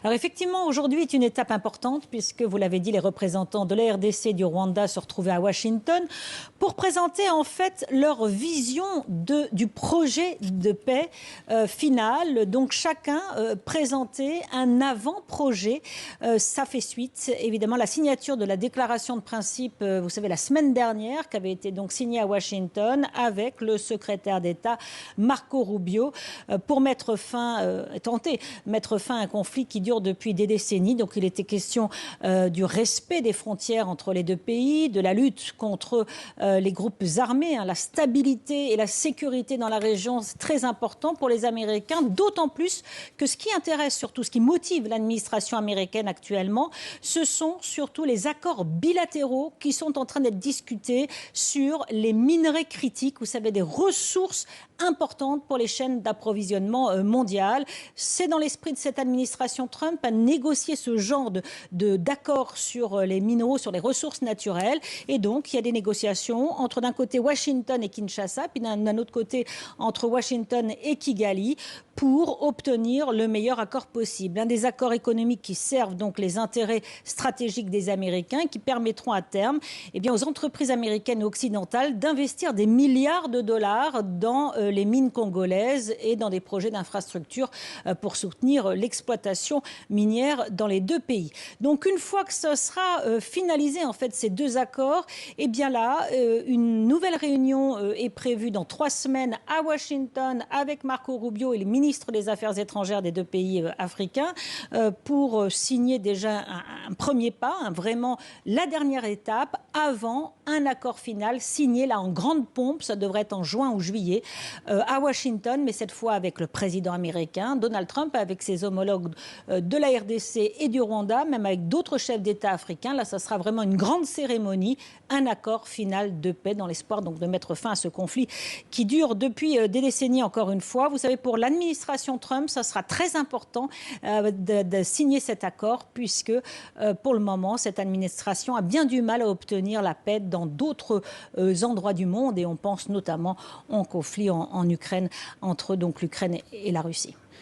Alors effectivement, aujourd'hui est une étape importante puisque, vous l'avez dit, les représentants de la RDC et du Rwanda se retrouvaient à Washington pour présenter en fait leur vision du projet de paix final. Donc chacun présentait un avant-projet. Ça fait suite, évidemment, à la signature de la déclaration de principe, vous savez, la semaine dernière, qui avait été donc signée à Washington avec le secrétaire d'État Marco Rubio pour tenter mettre fin à un conflit qui dure depuis des décennies. Donc il était question du respect des frontières entre les deux pays, de la lutte contre les groupes armés, la stabilité et la sécurité dans la région, c'est très important pour les Américains, d'autant plus que ce qui intéresse surtout, ce qui motive l'administration américaine actuellement, ce sont surtout les accords bilatéraux qui sont en train d'être discutés sur les minerais critiques, vous savez, des ressources importantes pour les chaînes d'approvisionnement mondiales. C'est dans l'esprit de cette administration Trump à négocier ce genre d'accords sur les minéraux, sur les ressources naturelles. Et donc, il y a des négociations entre d'un côté Washington et Kinshasa, puis d'un autre côté entre Washington et Kigali, pour obtenir le meilleur accord possible. Un des accords économiques qui servent donc les intérêts stratégiques des Américains, qui permettront à terme aux entreprises américaines et occidentales d'investir des milliards de dollars dans les mines congolaises et dans des projets d'infrastructure pour soutenir l'exploitation minière dans les deux pays. Donc une fois que ce sera finalisé en fait ces deux accords, une nouvelle réunion est prévue dans 3 semaines à Washington avec Marco Rubio et les ministres des Affaires étrangères des deux pays africains pour signer déjà un premier pas, vraiment la dernière étape avant un accord final signé là en grande pompe. Ça devrait être en juin ou juillet à Washington, mais cette fois avec le président américain Donald Trump, avec ses homologues de la RDC et du Rwanda, même avec d'autres chefs d'État africains. Là, ça sera vraiment une grande cérémonie, un accord final de paix dans l'espoir donc de mettre fin à ce conflit qui dure depuis des décennies. Encore une fois, vous savez, pour l'administration Trump, ça sera très important de signer cet accord puisque pour le moment, cette administration a bien du mal à obtenir la paix dans d'autres endroits du monde, et on pense notamment au conflit en Ukraine entre donc l'Ukraine et la Russie.